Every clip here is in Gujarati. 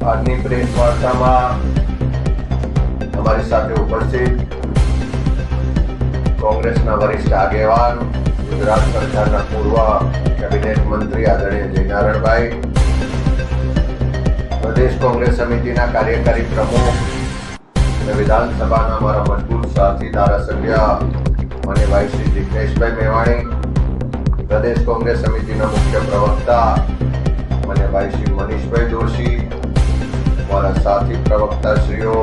આજની પ્રેસ વાર્તામાં અમારી સાથે ઉપસ્થિત કોંગ્રેસના વરિષ્ઠ આગેવાન, ગુજરાત સરકારના પૂર્વ કેબિનેટ મંત્રી આદરણીય જયનારાયણભાઈ, પ્રદેશ કોંગ્રેસ સમિતિના કાર્યકારી પ્રમુખ અને વિધાનસભાના અમારા મજબૂત સાથી ધારાસભ્ય માનનીય શ્રી જિગ્નેશભાઈ મેવાણી, પ્રદેશ કોંગ્રેસ સમિતિના મુખ્ય પ્રવક્તા માનનીય શ્રી મનીષભાઈ દોશી, અમારા સાથી પ્રવક્તા શ્રીઓ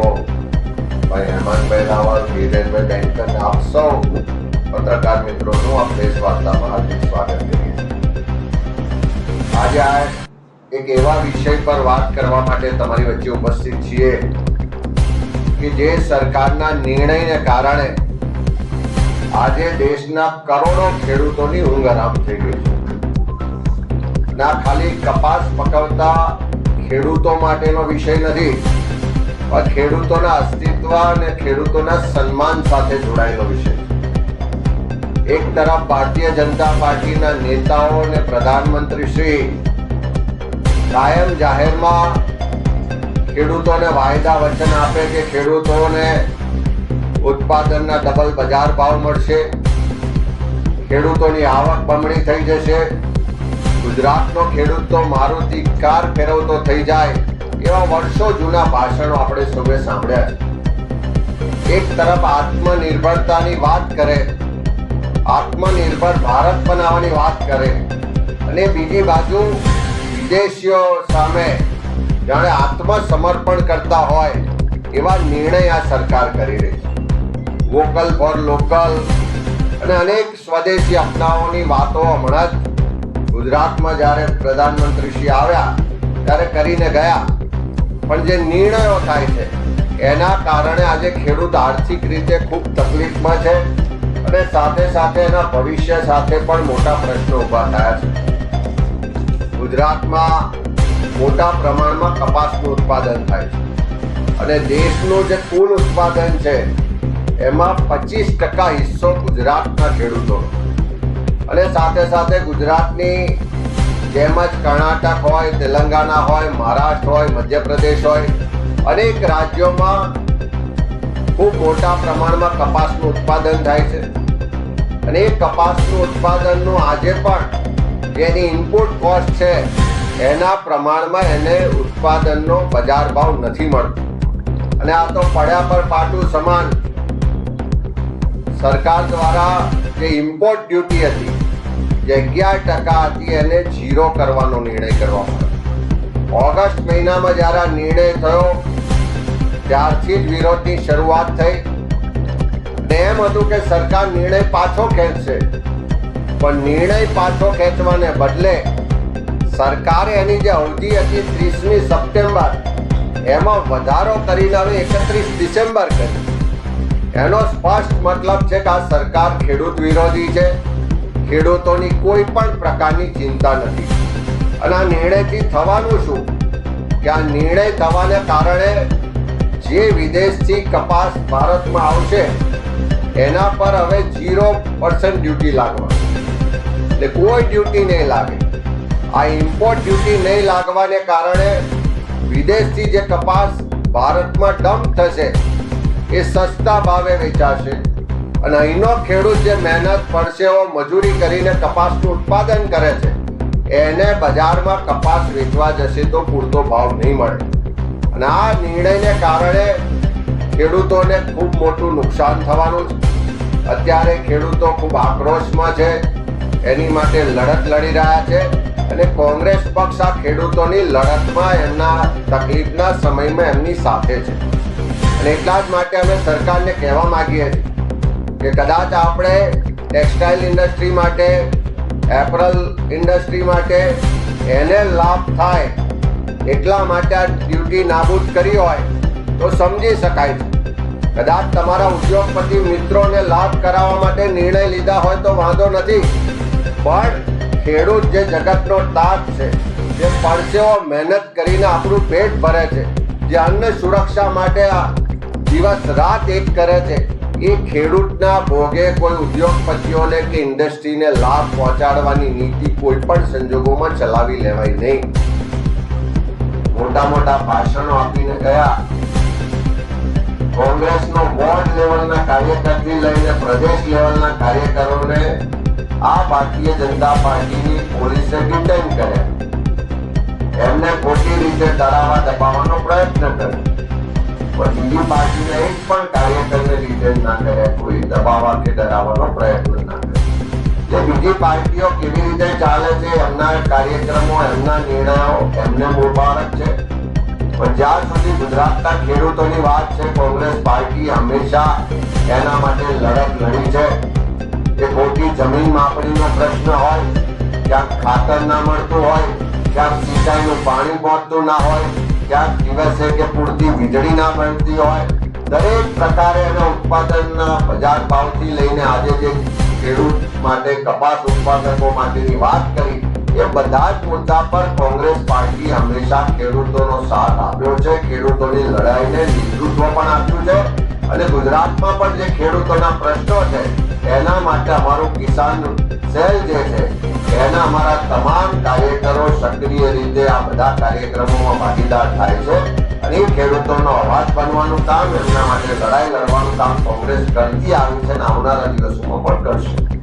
ભાઈ હેમંતભાઈ રાવલ, ધીરેનભાઈ બેંકર, આપ સૌ પત્રકાર મિત્રોનું આ પ્રેસ વાર્તામાં હાર્દિક સ્વાગત કરીએ છીએ। આજે એક એવા વિષય પર વાત કરવા માટે તમારી વચ્ચે ઉપસ્થિત છીએ કે જે સરકારના નિર્ણયને કારણે આજે દેશના કરોડો ખેડૂતોની ઊંઘ હરામ થઈ ગઈ છે। ના ખાલી કપાસ પકવતા ખેડૂતો માટેનો વિષય નથી, પણ ખેડૂતોના અસ્તિત્વ અને ખેડૂતોના સન્માન સાથે જોડાયેલો વિષય છે। એક તરફ ભારતીય જનતા પાર્ટીના નેતાઓ અને પ્રધાનમંત્રી શ્રી કાયમ જાહેરમાં ખેડૂતોને વાયદા વચન આપે કે ખેડૂતોને ઉત્પાદનના ડબલ બજાર ભાવ મળશે, ખેડૂતોની આવક બમણી થઈ જશે, ગુજરાતનો ખેડૂત તો મારુતિ કાર ફેરવતો થઈ જાય, એવા વર્ષો જૂના ભાષણો આપણે સૌએ સાંભળ્યા છે। એક તરફ આત્મનિર્ભરતાની વાત કરે, આત્મનિર્ભર ભારત બનાવવાની વાત કરે, અને બીજી બાજુ વિદેશીઓ સામે જાણે આત્મસમર્પણ કરતા હોય એવા નિર્ણય આ સરકાર કરી રહી છે। વોકલ ફોર લોકલ અને અનેક સ્વદેશી અપનાવવાની વાતો હમણાં જ ગુજરાતમાં જ્યારે પ્રધાનમંત્રી શ્રી આવ્યા ત્યારે કરીને ગયા, પણ જે નિર્ણયો થાય છે એના કારણે આજે ખેડૂત આર્થિક રીતે ખૂબ તકલીફમાં છે અને સાથે સાથે એના ભવિષ્ય સાથે પણ મોટા પ્રશ્નો ઊભા થયા છે। ગુજરાતમાં મોટા પ્રમાણમાં કપાસનું ઉત્પાદન થાય છે અને દેશનું જે કુલ ઉત્પાદન છે એમાં 25% હિસ્સો ગુજરાતના ખેડૂતોનો, અને સાથે સાથે ગુજરાતની જેમ જ કર્ણાટક હોય, તેલંગાણા હોય, મહારાષ્ટ્ર હોય, મધ્યપ્રદેશ હોય, અનેક રાજ્યોમાં ખૂબ મોટા પ્રમાણમાં કપાસનું ઉત્પાદન થાય છે અને એ કપાસનું ઉત્પાદનનું આજે પણ જેની ઇનપુટ કોસ્ટ છે એના પ્રમાણમાં એને ઉત્પાદનનો બજાર ભાવ નથી મળતો, અને આ તો પડ્યા પર પાટું સમાન સરકાર દ્વારા જે ઇમ્પોર્ટ ડ્યુટી હતી જે 11% હતી એને 0 કરવાનો નિર્ણય કરવામાં આવ્યો। ઓગસ્ટ મહિનામાં જ્યારે આ નિર્ણય થયો ત્યારથી જ વિરોધની શરૂઆત થઈ, અને એમ હતું કે સરકાર નિર્ણય પાછો ખેંચશે, પણ નિર્ણય પાછો ખેંચવાને બદલે સરકારે એની જે અવધિ હતી 30મી સપ્ટેમ્બર એમાં વધારો કરીને હવે 31 ડિસેમ્બર કરી। એનો સ્પષ્ટ મતલબ છે કે આ સરકાર ખેડૂત વિરોધી છે, ખેડૂતોની કોઈ પણ પ્રકારની ચિંતા નથી। અને આ નિર્ણયથી થવાનું શું કે આ નિર્ણય થવાને કારણે જે વિદેશથી કપાસ ભારતમાં આવશે એના પર હવે 0% ડ્યુટી લાગવાની, એટલે કોઈ ડ્યુટી નહીં લાગે। આ ઇમ્પોર્ટ ડ્યુટી નહીં લાગવાને કારણે વિદેશથી જે કપાસ ભારતમાં ડમ્પ થશે એ સસ્તા ભાવે વેચાશે, અને અહીંનો ખેડૂત જે મહેનત પરસેવો મજૂરી કરીને કપાસનું ઉત્પાદન કરે છે એને બજારમાં કપાસ વેચવા જશે તો પૂરતો ભાવ નહીં મળે, અને આ નિર્ણયને કારણે ખેડૂતોને ખૂબ મોટું નુકસાન થવાનું છે। અત્યારે ખેડૂતો ખૂબ આક્રોશમાં છે, એની માટે લડત લડી રહ્યા છે, અને કોંગ્રેસ પક્ષ આ ખેડૂતોની લડતમાં એમના તકલીફના સમયમાં એમની સાથે છે, અને એટલા જ માટે અમે સરકારને કહેવા માંગીએ છીએ કે કદાચ આપણે ટેક્સટાઇલ ઇન્ડસ્ટ્રી માટે, એપરલ ઇન્ડસ્ટ્રી માટે એને લાભ થાય એટલા માટે આ ડ્યુટી નાબૂદ કરી હોય તો સમજી શકાય છે। કદાચ તમારા ઉદ્યોગપતિ મિત્રોને લાભ કરાવવા માટે નિર્ણય લીધા હોય તો વાંધો નથી, પણ ખેડૂત જે જગતનો તાત છે, જે પરસેવો મહેનત કરીને આપણું પેટ ભરે છે, જે અન્ન સુરક્ષા માટે દિવસ રાત એક કરે છે, એ ખેડૂતના ભોગે કોઈ ઉદ્યોગપતિઓને કે ઇન્ડસ્ટ્રીને લાભ પહોંચાડવાની નીતિ કોઈ પણ સંજોગોમાં ચલાવી લેવાય નહીં। મોટા મોટા ભાષણો આપીને ગયા. કોંગ્રેસનો વોર્ડ લેવલના કાર્યકરથી લઈને પ્રદેશ લેવલના કાર્યકરોને આ ભારતીય જનતા પાર્ટીની પોલીસે ડિટેન કર્યા. એમને ખોટી રીતે ડરાવવા દબાવવાનો પ્રયત્ન કર્યો. પણ બીજી પાર્ટીને એક પણ કાર્યકરને ડિટેન ના કર્યા, કોઈ દબાવવા કે ડરાવવાનો પ્રયત્ન ના કર્યો. જે બીજી પાર્ટીઓ કેવી રીતે ચાલે છે, એમના કાર્યક્રમો, એમના નિર્ણયો એમને મુબારક છે. પણ જ્યાં સુધી ગુજરાતના ખેડૂતોની વાત છે, કોંગ્રેસ પાર્ટી હંમેશા એના માટે લડત લડી છે. કે ખોટી જમીન માપણીનો પ્રશ્ન હોય, ક્યાંક ખાતર ના મળતું હોય, ક્યાંક સિંચાઈનું પાણી પહોંચતું ના હોય, ક્યાંક દિવસે કે પૂરતી વીજળી ના મળતી હોય, દરેક પ્રકારે એના ઉત્પાદનના બજાર ભાવથી લઈને આજે જે ખેડૂત માટે કપાસ ઉત્પાદકો માટેની વાત કરી, એ બધા જ મુદ્દા પર કોંગ્રેસ પાર્ટી હંમેશા ખેડૂતોનો સાથ આપ્યો છે. ખેડૂતોની લડાઈને નેતૃત્વ પણ આપ્યું છે. અને ગુજરાતમાં પણ જે ખેડૂતોના પ્રશ્નો છે એના માટે અમારું કિસાન સેલ જે છે એના અમારા તમામ કાર્યકરો સક્રિય રીતે આ બધા કાર્યક્રમોમાં ભાગીદાર થાય છે. અને એ ખેડૂતોનો અવાજ બનવાનું કામ, એમના માટે લડાઈ લડવાનું કામ કોંગ્રેસ કરતી આવી છે અને આવનારા દિવસોમાં પણ કરશે.